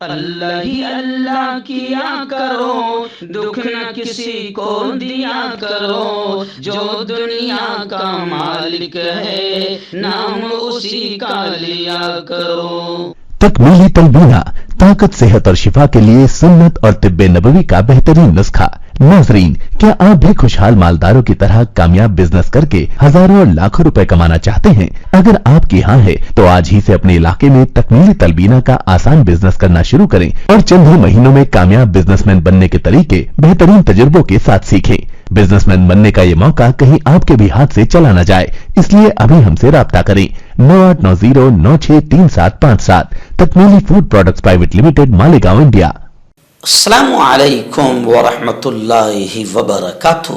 اللہ ہی اللہ کیا کرو، دکھ نہ کسی کو دیا کرو، جو دنیا کا مالک ہے نام اسی کا لیا کرو۔ تکمیلی تلبینہ، طاقت، صحت اور شفا کے لیے سنت اور طب نبوی کا بہترین نسخہ۔ ناظرین، کیا آپ بھی خوشحال مالداروں کی طرح کامیاب بزنس کر کے ہزاروں اور لاکھوں روپے کمانا چاہتے ہیں؟ اگر آپ کی ہاں ہے تو آج ہی سے اپنے علاقے میں تکمیلی تلبینہ کا آسان بزنس کرنا شروع کریں اور چند ہی مہینوں میں کامیاب بزنس مین بننے کے طریقے بہترین تجربوں کے ساتھ سیکھیں۔ بزنس مین بننے کا یہ موقع کہیں آپ کے بھی ہاتھ سے چلا نہ جائے، اس لیے ابھی ہم سے رابطہ کریں۔ 9890963757 تکمیلی food products private limited, Malegaon, India. السلام علیکم ورحمۃ اللہ وبرکاتہ۔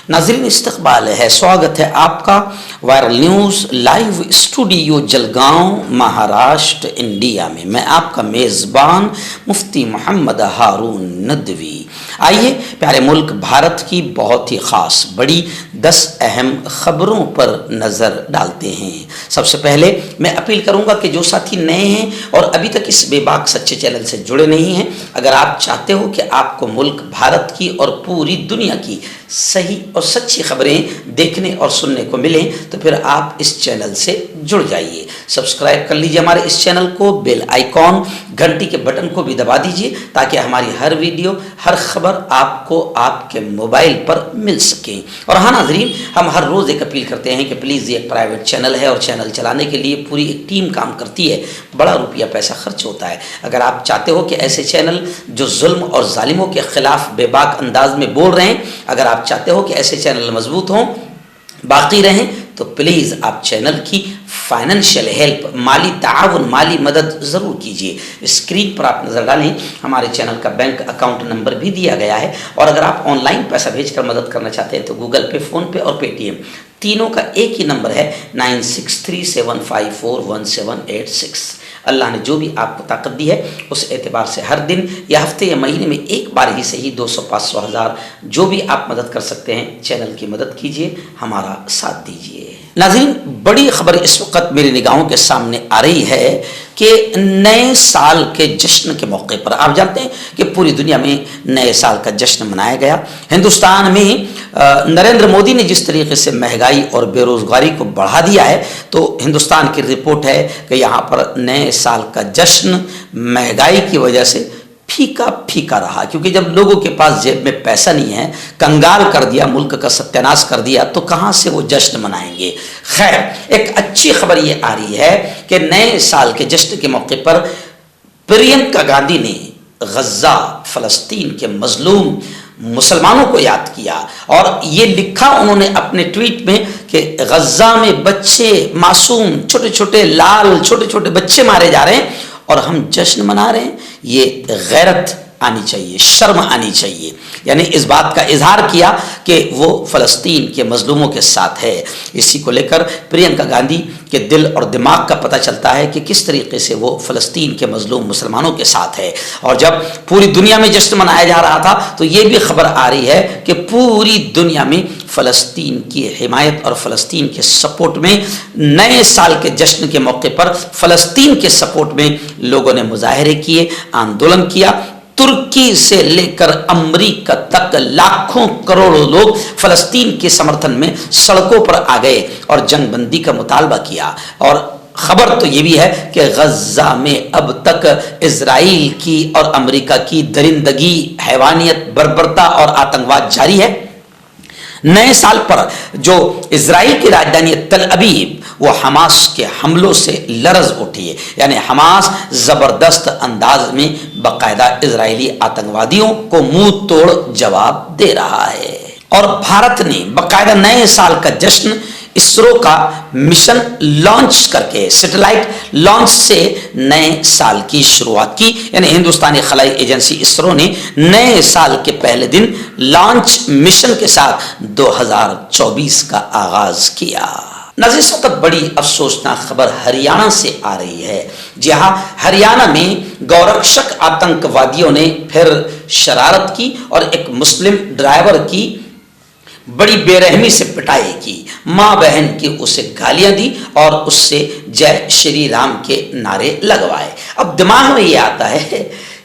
ناظرین، استقبال ہے، سواگت ہے آپ کا viral news live studio Jalgaon, Maharashtra, India میں۔ میں آپ کا میزبان مفتی محمد ہارون ندوی۔ آئیے پیارے ملک بھارت کی بہت ہی خاص بڑی 10 اہم خبروں پر نظر ڈالتے ہیں۔ سب سے پہلے میں اپیل کروں گا کہ جو ساتھی نئے ہیں اور ابھی تک اس بے باک سچے چینل سے جڑے نہیں ہیں، اگر آپ چاہتے ہو کہ آپ کو ملک بھارت کی اور پوری دنیا کی صحیح اور سچی خبریں دیکھنے اور سننے کو ملیں تو پھر آپ اس چینل سے جڑ جائیے۔ سبسکرائب کر لیجئے ہمارے اس چینل کو، بیل آئیکن گھنٹی کے بٹن کو بھی دبا دیجئے تاکہ ہماری ہر ویڈیو، ہر خبر آپ کو آپ کے موبائل پر مل سکے۔ اور ہاں ناظرین، ہم ہر روز ایک اپیل کرتے ہیں کہ پلیز یہ ایک پرائیویٹ چینل ہے اور چینل چلانے کے لیے پوری ایک ٹیم کام کرتی ہے، بڑا روپیہ پیسہ خرچ ہوتا ہے۔ اگر آپ چاہتے ہو کہ ایسے چینل جو ظلم اور ظالموں کے خلاف بے باک انداز میں بول رہے ہیں، اگر آپ چاہتے ہو کہ ایسے چینل مضبوط ہوں، باقی رہیں، تو پلیز آپ چینل کی فائنینشیل ہیلپ، مالی تعاون، مالی مدد ضرور کیجیے۔ اسکرین پر آپ نظر ڈالیں، ہمارے چینل کا بینک اکاؤنٹ نمبر بھی دیا گیا ہے، اور اگر آپ آن لائن پیسہ بھیج کر مدد کرنا چاہتے ہیں تو گوگل پے، فون پے اور پے ٹی ایم تینوں کا ایک ہی نمبر ہے 9637541786۔ اللہ نے جو بھی آپ کو طاقت دی ہے اس اعتبار سے ہر دن یا ہفتے یا مہینے میں ایک بار ہی صحیح 200، 500، 1000 جو بھی آپ مدد کر سکتے ہیں چینل کی مدد کیجیے، ہمارا ساتھ دیجیے۔ ناظرین، بڑی خبر اس وقت میری نگاہوں کے سامنے آ رہی ہے کہ نئے سال کے جشن کے موقع پر آپ جانتے ہیں کہ پوری دنیا میں نئے سال کا جشن منایا گیا۔ ہندوستان میں نریندر مودی نے جس طریقے سے مہنگائی اور بے روزگاری کو بڑھا دیا ہے، تو ہندوستان کی رپورٹ ہے کہ یہاں پر نئے سال کا جشن مہنگائی کی وجہ سے پھیکا پھیکا رہا، کیونکہ جب لوگوں کے پاس جیب میں پیسہ نہیں ہے، کنگال کر دیا، ملک کا ستیاناش کر دیا، تو کہاں سے وہ جشن منائیں گے؟ خیر، ایک اچھی خبر یہ آ رہی ہے کہ نئے سال کے جشن کے موقع پر پرینکا گاندھی نے غزہ، فلسطین کے مظلوم مسلمانوں کو یاد کیا، اور یہ لکھا انہوں نے اپنے ٹویٹ میں کہ غزہ میں بچے، معصوم چھوٹے چھوٹے لال چھوٹے چھوٹے بچے مارے جا رہے ہیں اور ہم جشن منا رہے ہیں۔ یہ غیرت آنی چاہیے، شرم آنی چاہیے۔ یعنی اس بات کا اظہار کیا کہ وہ فلسطین کے مظلوموں کے ساتھ ہے۔ اسی کو لے کر پرینکا گاندھی کے دل اور دماغ کا پتہ چلتا ہے کہ کس طریقے سے وہ فلسطین کے مظلوم مسلمانوں کے ساتھ ہے۔ اور جب پوری دنیا میں جشن منایا جا رہا تھا تو یہ بھی خبر آ رہی ہے کہ پوری دنیا میں فلسطین کی حمایت اور فلسطین کے سپورٹ میں نئے سال کے جشن کے موقع پر فلسطین کے سپورٹ میں لوگوں نے مظاہرے کیے، آندولن کیا۔ ترکی سے لے کر امریکہ تک لاکھوں کروڑوں لوگ فلسطین کے سمرتھن میں سڑکوں پر آ گئے اور جنگ بندی کا مطالبہ کیا۔ اور خبر تو یہ بھی ہے کہ غزہ میں اب تک اسرائیل کی اور امریکہ کی درندگی، حیوانیت، بربرتا اور آتنکواد جاری ہے۔ نئے سال پر جو اسرائیل کی راجدھانی تل ابیب وہ حماس کے حملوں سے لرز اٹھی ہے، یعنی حماس زبردست انداز میں باقاعدہ اسرائیلی آتنکوادیوں کو منہ توڑ جواب دے رہا ہے۔ اور بھارت نے باقاعدہ نئے سال کا جشن اسرو کا مشن لانچ کر کے، سیٹلائٹ لانچ سے نئے سال کی شروعات کی، یعنی ہندوستانی خلائی ایجنسی اسرو نے نئے سال کے پہلے دن لانچ مشن کے ساتھ 2024 کا آغاز کیا۔ ناظرین، اس وقت بڑی افسوسناک خبر ہریانہ سے آ رہی ہے، جہاں ہریانہ میں گورکشک آتنکوادیوں نے پھر شرارت کی اور ایک مسلم ڈرائیور کی بڑی بے رحمی سے پٹائی کی۔ माँ बहन की उसे गालियां दी और उससे जय श्री राम के नारे लगवाए। अब दिमाग में ये आता है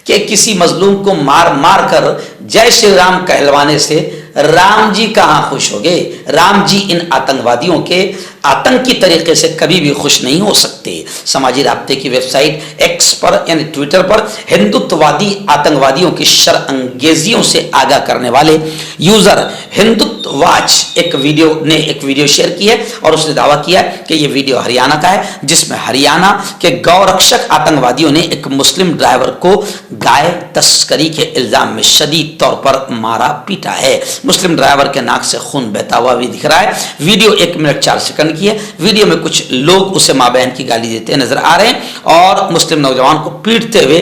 कि किसी मजलूम को मार मार कर जय श्री राम कहलवाने से राम जी कहाँ खुश हो गए? राम जी इन आतंकवादियों के आतंकी तरीके से कभी भी खुश नहीं हो सकते। समाजी राब्ते की वेबसाइट एक्स पर यानी ट्विटर पर हिंदुत्ववादी आतंकवादियों की शरअंगेजियों से आगाह करने वाले यूजर हिंदुत्व वाच एक वीडियो शेयर की है और उसने दावा किया कि यह वीडियो हरियाणा का है, जिसमें हरियाणा के गौरक्षक आतंकवादियों ने एक मुस्लिम ड्राइवर को गाय तस्करी के इल्जाम में शदीद तौर पर मारा पीटा है। मुस्लिम ड्राइवर के नाक से खून बहता हुआ भी दिख रहा है। वीडियो 1 मिनट 4 सेकंड की है। वीडियो में कुछ लोग उसे माँ बहन की गाली देते नजर आ रहे हैं और मुस्लिम नौजवान को पीटते हुए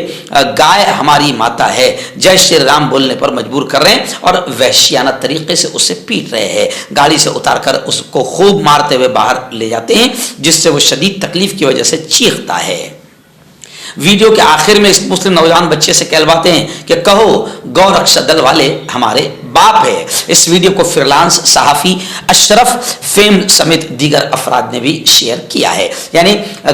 गाय हमारी माता है जय श्री राम बोलने पर मजबूर कर रहे हैं और वहशियाना तरीके से उसे पीट रहे हैं। गाड़ी से उतारकर उसको खूब मारते हुए बाहर ले जाते हैं, जिससे वो शदीद तकलीफ की वजह से चीखता है। वीडियो के आखिर में इस मुस्लिम नौजवान बच्चे से कहलवाते हैं कि कहो गौरक्षा दल वाले हमारे बाप है। इस वीडियो को फ्रीलांस सहाफी अशरफ फेम समेत दीगर अफराद ने भी शेयर किया है। यानी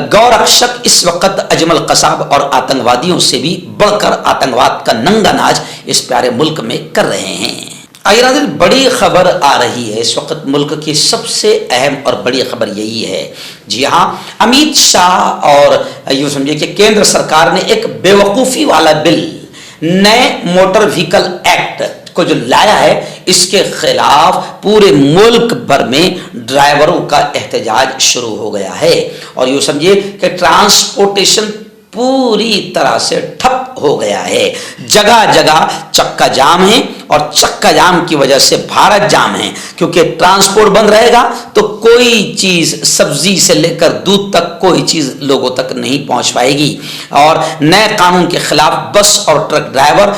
गौरक्षक इस वक्त अजमल कसाब और आतंकवादियों से भी बढ़कर आतंकवाद का नंगा नाच इस प्यारे मुल्क में कर रहे हैं। आइए बड़ी खबर आ रही है इस वक्त मुल्क की सबसे अहम और बड़ी खबर यही है। जी हाँ, अमित शाह और यूँ समझिए कि केंद्र सरकार ने एक बेवकूफ़ी वाला बिल नए मोटर व्हीकल एक्ट को जो लाया है, इसके खिलाफ पूरे मुल्क भर में ड्राइवरों का एहतजाज शुरू हो गया है और यूँ समझिए कि ट्रांसपोर्टेशन पूरी तरह से ठप हो गया है। जगह जगह चक्का जाम है और चक्का जाम की वजह से भारत जाम है, क्योंकि ट्रांसपोर्ट बंद रहेगा तो कोई चीज सब्जी से लेकर दूध तक कोई चीज लोगों तक नहीं पहुंच पाएगी। और नए कानून के खिलाफ बस और ट्रक ड्राइवर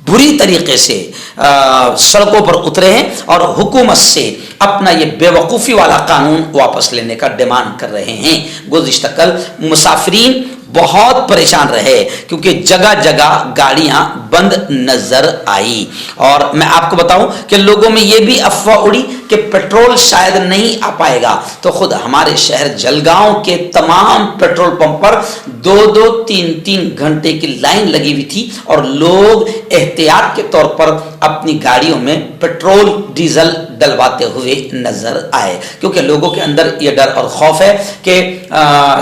बुरी तरीके से सड़कों पर उतरे हैं और हुकूमत से अपना ये बेवकूफ़ी वाला कानून वापस लेने का डिमांड कर रहे हैं। गुज़िश्ता कल मुसाफिरीन बहुत परेशान रहे क्योंकि जगह जगह गाड़ियां बंद नजर आई। और मैं आपको बताऊं कि लोगों में यह भी अफवाह उड़ी कि पेट्रोल शायद नहीं आ पाएगा, तो खुद हमारे शहर जलगांव के तमाम पेट्रोल पंप पर 2-2, 3-3 घंटे की लाइन लगी हुई थी और लोग एहतियात के तौर पर अपनी गाड़ियों में पेट्रोल डीजल डलवाते हुए नजर आए, क्योंकि लोगों के अंदर यह डर और खौफ है कि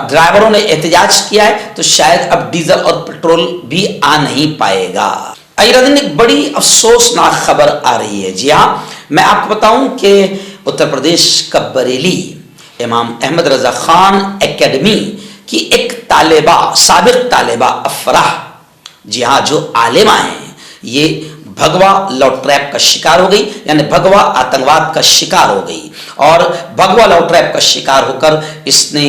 ड्राइवरों ने एहतजाज किया है तो शायद अब डीजल और पेट्रोल भी आ नहीं पाएगा। आइए एक बड़ी अफसोसनाक खबर आ रही है। जी हाँ, मैं आपको बताऊं कि उत्तर प्रदेश का बरेली इमाम अहमद रजा खान एकेडमी की एक तालिबा, साबिक तालिबा अफराह, जी हाँ, जो आलिमा है, ये भगवा लव ट्रैप का शिकार हो गई, यानी भगवा आतंकवाद का शिकार हो गई। और भगवा लव ट्रैप का शिकार होकर इसने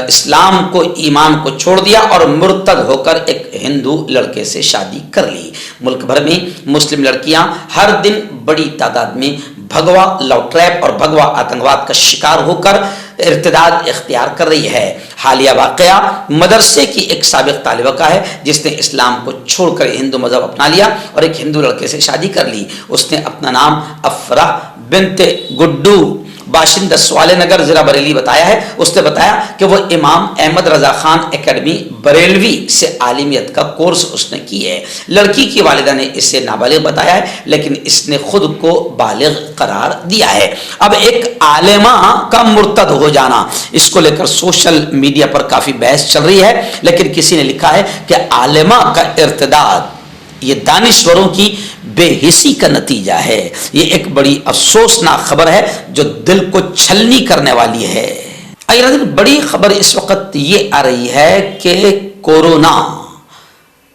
इस्लाम को, ईमान को छोड़ दिया और मुर्तद होकर एक हिंदू लड़के से शादी कर ली। मुल्क भर में मुस्लिम लड़कियां हर दिन बड़ी तादाद में भगवा लव ट्रैप और भगवा आतंकवाद का शिकार होकर इर्तिदाद इख्तियार कर रही है। हालिया वाकया मदरसे की एक साबिक तालिबा का है जिसने इस्लाम को छोड़कर हिंदू मजहब अपना लिया और एक हिंदू लड़के से शादी कर ली। उसने अपना नाम अफरा बिनते गुड्डू बाशिंदा स्वाले नगर जिला बरेली बताया है। उसने बताया कि वो इमाम अहमद रजा खान एकेडमी बरेलवी से आलिमियत का कोर्स उसने की है। लड़की की वालिदा ने इसे नाबालिग बताया है, लेकिन इसने खुद को बालिग करार दिया है। अब एक आलिमा का मुर्तद हो जाना, इसको लेकर सोशल मीडिया पर काफी बहस चल रही है, लेकिन किसी ने लिखा है कि आलिमा का इर्तिदाद ये दानिश्वरों की बेहिसी का नतीजा है। ये एक बड़ी अफसोसनाक खबर है जो दिल को छलनी करने वाली है। आइए बड़ी खबर इस वक्त ये आ रही है कि कोरोना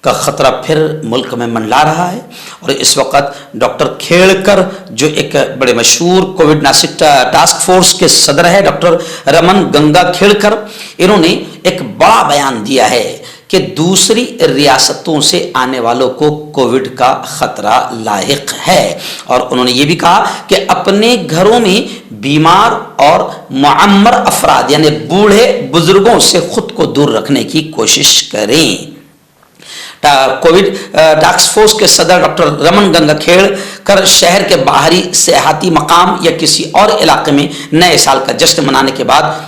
का खतरा फिर मुल्क में मंडला रहा है और इस वक्त डॉक्टर खेड़कर, जो एक बड़े मशहूर कोविड नासिक टास्क फोर्स के सदर है, डॉक्टर रमन गंगा खेड़कर, इन्होंने एक बड़ा बयान दिया है कि दूसरी रियासतों से आने वालों को कोविड का खतरा लाहिक है। और उन्होंने ये भी कहा कि अपने घरों में बीमार और मुअम्मर अफराद यानी बूढ़े बुजुर्गों से खुद को दूर रखने की कोशिश करें। कोविड टास्क फोर्स के सदर डॉक्टर रमन गंगाखेड़कर शहर के बाहरी सेहाती मकाम या किसी और इलाके में नए साल का जश्न मनाने के बाद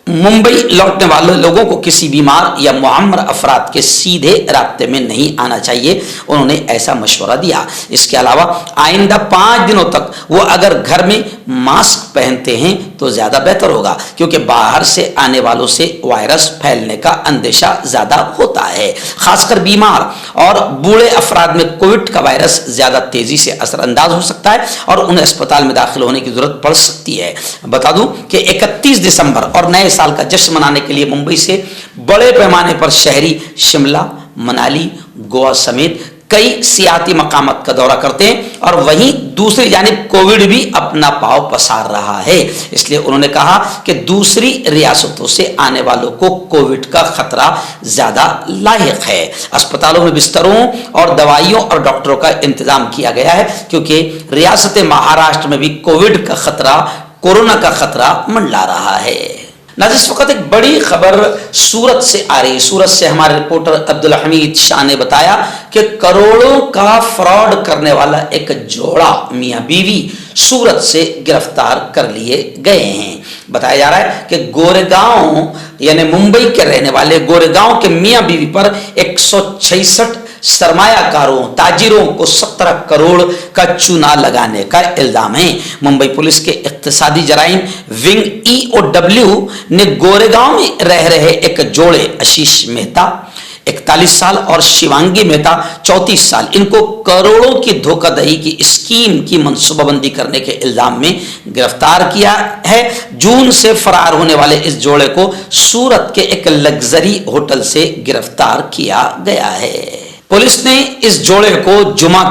मुंबई लौटने वाले लोगों को किसी बीमार या मुअम्मर अफराद के सीधे रास्ते में नहीं आना चाहिए, उन्होंने ऐसा मशवरा दिया। इसके अलावा आइंदा 5 दिनों तक वो अगर घर में मास्क पहनते हैं तो ज़्यादा बेहतर होगा, क्योंकि बाहर से आने वालों से वायरस फैलने का अंदेशा ज़्यादा होता है। खासकर बीमार और बूढ़े अफराद में कोविड का वायरस ज़्यादा तेज़ी से असरअंदाज हो सकता है और उन्हें अस्पताल में दाखिल होने की ज़रूरत पड़ सकती है। बता दूं कि 31 दिसंबर और नए साल का जश्न मनाने के लिए मुंबई से बड़े पैमाने पर शहरी शिमला, मनाली, गोवा समेत कई सियाती मकामात का दौरा करते हैं और वहीं दूसरी जानिब कोविड भी अपना पांव पसार रहा है। इसलिए उन्होंने कहा कि दूसरी रियासतों से आने वालों को कोविड का खतरा ज्यादा लायक है। अस्पतालों में बिस्तरों और दवाइयों और डॉक्टरों का इंतजाम किया गया है, क्योंकि रियासत महाराष्ट्र में भी कोरोना का खतरा मंडरा रहा है। नाज़रीन, इस वक्त एक बड़ी खबर सूरत से आ रही है। सूरत से हमारे रिपोर्टर अब्दुल हमीद शाह ने बताया कि करोड़ों का फ्रॉड करने वाला एक जोड़ा मियां बीवी सूरत से गिरफ्तार कर लिए गए हैं। बताया जा रहा है कि गोरेगांव यानी मुंबई के रहने वाले गोरेगांव के मियां बीवी पर 166 सरमायाकारों ताजिरों को 17 करोड़ का चूना लगाने का इल्जाम है। मुंबई पुलिस के इक्तिसादी जराइम विंग EOW ने गोरेगांव में रह रहे एक जोड़े आशीष मेहता 41 साल और शिवांगी मेहता 34 साल इनको करोड़ों की धोखाधड़ी की स्कीम की मंसूबाबंदी करने के इल्जाम में गिरफ्तार किया है। जून से फरार होने वाले इस जोड़े को सूरत के एक लग्जरी होटल से गिरफ्तार किया गया है। पुलिस ने इस जोड़े को जुमा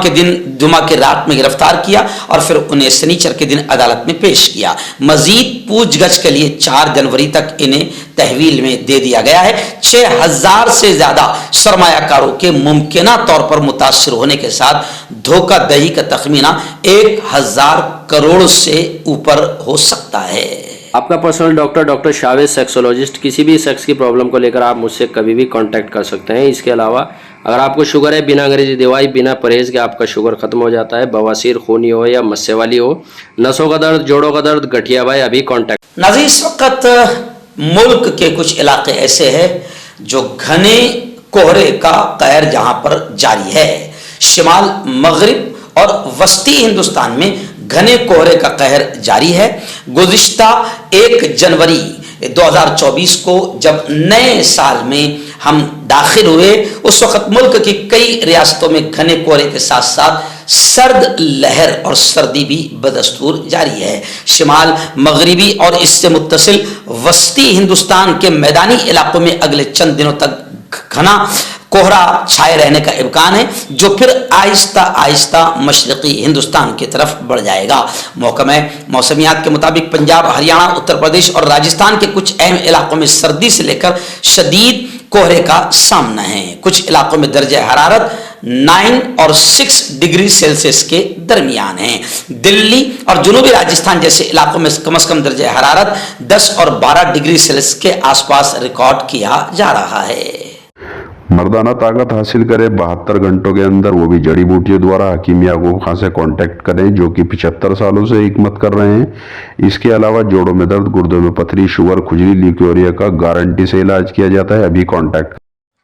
के रात में गिरफ्तार किया और फिर उन्हें शनिचर के दिन अदालत में पेश किया। मजीद पूछगछ के लिए 4 जनवरी तक इन्हें तहवील में दे दिया गया है। 6000 से ज्यादा सरमायाकारों के मुमकिना तौर पर मुतासिर होने के साथ धोखाधड़ी का तखमीना 1000 करोड़ से ऊपर हो सकता है। आपका पर्सनल डॉक्टर शावेद सेक्सोलॉजिस्ट, किसी भी सेक्स की प्रॉब्लम को लेकर आप मुझसे कभी भी कांटेक्ट कर सकते हैं। इसके अलावा अगर आपको शुगर है, बिना अंग्रेजी दवाई बिना परहेज के आपका शुगर खत्म हो जाता है, बवासीर, खूनी हो या मस्से वाली हो, नसों का दर्द, जोड़ों का दर्द, गठिया भाई, अभी कांटेक्ट। नाज़रीन, इस वक्त मुल्क के कुछ इलाके ऐसे हैं जो घने कोहरे का कहर जहां पर जारी है। शिमाल, मगरिब और वस्ती हिंदुस्तान में घने कोहरे का कहर जारी है। गुज़िश्ता 1 जनवरी 2024 को जब नए साल में हम दाखिल हुए, उस वक्त मुल्क की कई रियासतों में घने कोहरे के साथ साथ सर्द लहर और सर्दी भी बदस्तूर जारी है। शिमाल, मगरिबी और इससे मुत्तसिल वस्ती हिंदुस्तान के मैदानी इलाकों में अगले चंद दिनों तक घना कोहरा छाए रहने का इम्कान है, जो फिर आहिस्ता आहिस्ता मशरक़ी हिंदुस्तान की तरफ बढ़ जाएगा। महकमा मौसमियात के मुताबिक पंजाब, हरियाणा, उत्तर प्रदेश और राजस्थान के कुछ अहम इलाकों में सर्दी से लेकर शदीद कोहरे का सामना है। कुछ इलाकों में दर्जे हरारत 9 और 6 डिग्री सेल्सियस के दरमियान है। दिल्ली और जुनूबी राजस्थान जैसे इलाकों में कम से कम दर्जे हरारत 10 और 12 डिग्री सेल्सियस के आसपास रिकॉर्ड किया जा रहा है। मर्दाना ताकत हासिल करें 72 घंटों के अंदर, वो भी जड़ी बूटियों द्वारा। हकीम याकूब खान से कांटेक्ट करें, जो कि 75 सालों से हिकमत कर रहे हैं। इसके अलावा जोड़ों में दर्द, गुर्दों में पथरी, शुगर, खुजली, ल्यूकोरिया का गारंटी से इलाज किया जाता है। अभी कांटेक्ट।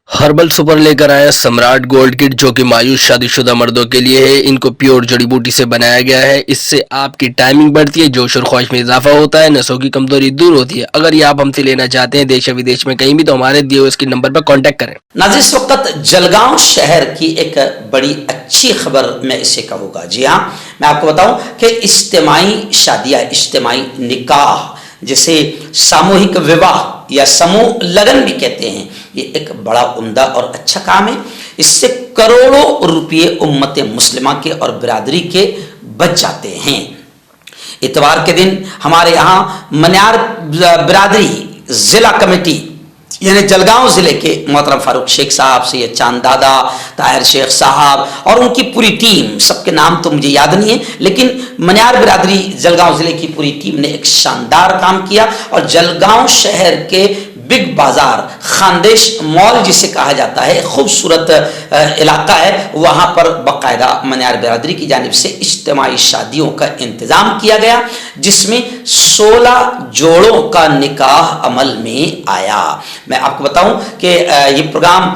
हर्बल सुपर लेकर आया सम्राट गोल्ड किट, जो कि मायूस शादीशुदा मर्दों के लिए है। इनको प्योर जड़ी बूटी से बनाया गया है। इससे आपकी टाइमिंग बढ़ती है, जोश और ख्वाहिश में इजाफा होता है, नसों की कमजोरी दूर होती है। अगर ये आप हमसे लेना चाहते हैं देश विदेश में कहीं भी, तो हमारे दिए हुए इसके नंबर पर कांटेक्ट करें। नाज़रीन, इस वक्त जलगांव शहर की एक बड़ी अच्छी खबर मैं इसे कहूँगा। जी हाँ, मैं आपको बताऊं कि इज्तिमाई शादियाँ, इज्तिमाई निकाह, जिसे सामूहिक विवाह या समूह लगन भी कहते हैं, ये एक बड़ा उम्दा और अच्छा काम है। इससे करोड़ों रुपये उम्मत मुस्लिमा के और बिरादरी के बच जाते हैं। इतवार के दिन हमारे यहाँ मन्यार बिरादरी जिला कमेटी यानी जलगांव जिले के मोहतरम फारूक शेख साहब, सैयद चांद दादा, ताहिर शेख साहब और उनकी पूरी टीम, सबके नाम तो मुझे याद नहीं है, लेकिन मन्यार बिरादरी जलगांव जिले की पूरी टीम ने एक शानदार काम किया और जलगांव शहर के बिग बाजार, खानदेश मॉल जिसे कहा जाता है, खूबसूरत इलाका है, वहाँ पर बाकायदा मनियार बिरादरी की जानिब से इज्तिमाई शादियों का इंतज़ाम किया गया, जिसमें 16 जोड़ों का निकाह अमल में आया। मैं आपको बताऊं कि ये प्रोग्राम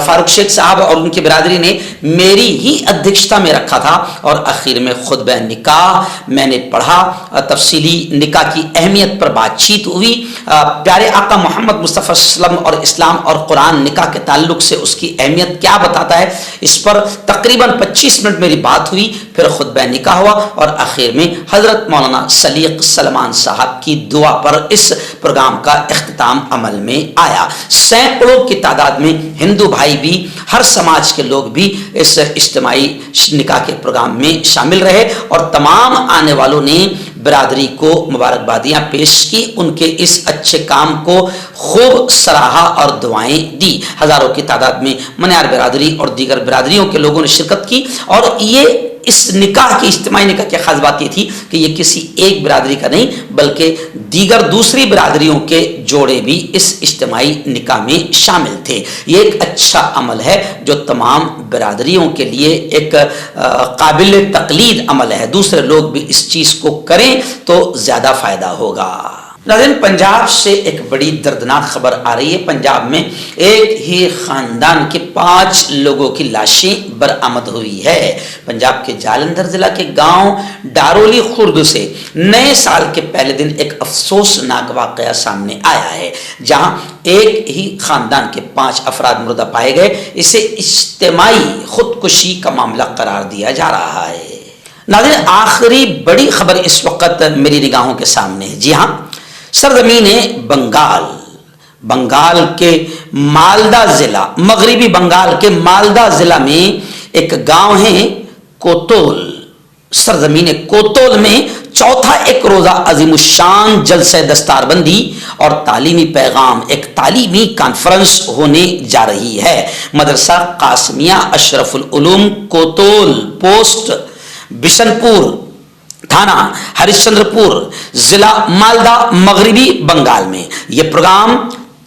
फारूक शेख साहब और उनकी बिरादरी ने मेरी ही अध्यक्षता में रखा था और आखिर में खुतबा निकाह मैंने पढ़ा, तफसीली निकाह की अहमियत पर बातचीत हुई, प्यारे आका मोहम्मद मुस्तफ़ा सल्लम और इस्लाम और कुरान निकाह के ताल्लुक से उसकी अहमियत क्या बताता है, इस पर तकरीबन 25 मिनट मेरी बात हुई। फिर खुतबा निकाह हुआ और आखिर में हज़रत मौलाना सलीक सलमान साहब की दुआ पर इस प्रोग्राम का इख्तिताम अमल में आया। सैकड़ों की तादाद में हिंदू भाई भी, हर समाज के लोग भी इस इज्तिमाई निकाह के प्रोग्राम में शामिल रहे और तमाम आने वालों ने बिरादरी को मुबारकबादियाँ पेश की, उनके इस अच्छे काम को खूब सराहा और दुआएं दी। हज़ारों की तादाद में मनियार बिरादरी और दीगर बिरादरियों के लोगों ने शिरकत की और ये इस निकाह की इज्तिमाई निकाह की खास बात ये थी कि ये किसी एक बिरादरी का नहीं बल्कि दीगर दूसरी बिरादरियों के जोड़े भी इस इज्तिमाई निकाह में शामिल थे। ये एक अच्छा अमल है जो तमाम बिरादरियों के लिए एक काबिल तकलीद अमल है। दूसरे लोग भी इस चीज़ को करें तो ज़्यादा फ़ायदा होगा। नाज़रीन, पंजाब से एक बड़ी दर्दनाक खबर आ रही है। पंजाब में एक ही खानदान के 5 लोगों की लाशें बरामद हुई है। पंजाब के जालंधर जिला के गांव डारोली खुर्द से नए साल के पहले दिन एक अफसोसनाक वाकया सामने आया है, जहां एक ही खानदान के 5 अफराद मुर्दा पाए गए। इसे इज्तिमाई खुदकुशी का मामला करार दिया जा रहा है। नाज़रीन, आखिरी बड़ी खबर इस वक्त मेरी निगाहों के सामने है। जी हाँ, सरजमीन बंगाल, बंगाल के मालदा जिला, मगरिबी बंगाल के मालदा जिला में एक गांव है कोतोल। सरजमीन कोतोल में चौथा एक रोजा अजीमुशान जलसे दस्तारबंदी और तालीमी पैगाम, एक तालीमी कॉन्फ्रेंस होने जा रही है। मदरसा कासमिया अशरफुल उलूम कोतोल, पोस्ट बिशनपुर, थाना हरिश्चंद्रपुर, जिला मालदा, मगरिबी बंगाल में यह प्रोग्राम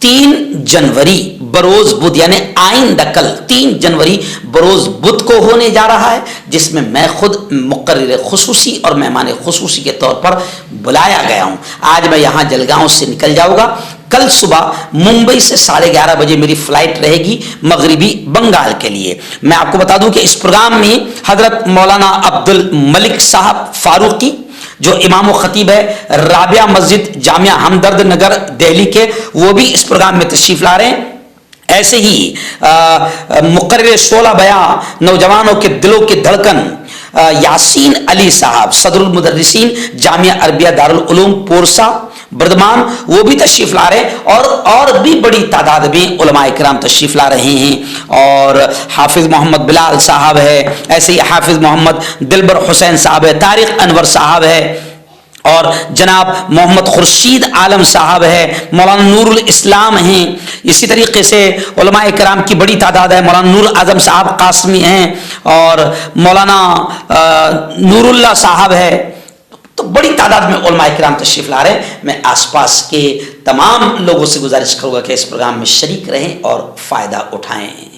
3 जनवरी बरोज बुध यानी आइंदा कल 3 जनवरी बरोज बुध को होने जा रहा है, जिसमें मैं खुद मुकर्रिर खुसूसी और मेहमान खुसूसी के तौर पर बुलाया गया हूं। आज मैं यहां जलगांव से निकल जाऊंगा। कल सुबह मुंबई से 11:30 बजे मेरी फ्लाइट रहेगी मगरिबी बंगाल के लिए। मैं आपको बता दूं कि इस प्रोग्राम में हजरत मौलाना अब्दुल मलिक साहब फारूकी जो इमाम व खतीब है राबिया मस्जिद जामिया हमदर्द नगर दिल्ली के, वो भी इस प्रोग्राम में तशरीफ ला रहे हैं। ऐसे ही मुकर्रिर शोला बयां, नौजवानों के दिलों की धड़कन यासीन अली साहब सदरुल मुदर्रिसीन जामिया अरबिया दारुल उलूम पोरसा बर्दमान, वो भी तशरीफ ला रहे हैं और भी बड़ी तादाद में उलमा इकराम तशरीफ ला रहे हैं। और हाफिज मोहम्मद बिलाल साहब है, ऐसे ही हाफिज मोहम्मद दिलबर हुसैन साहब है, तारिक अनवर साहब है और जनाब मोहम्मद खुर्शीद आलम साहब है, मौलाना नूरुल इस्लाम हैं। इसी तरीके से उलमा इकराम की बड़ी तादाद है। मौलाना नूर आजम साहब कासमी हैं और मौलाना नूरुल्लाह साहब है। तो बड़ी तादाद में उलमा इकराम तशरीफ ला रहे हैं। मैं आसपास के तमाम लोगों से गुजारिश करूंगा कि इस प्रोग्राम में शरीक रहें और फ़ायदा उठाएं।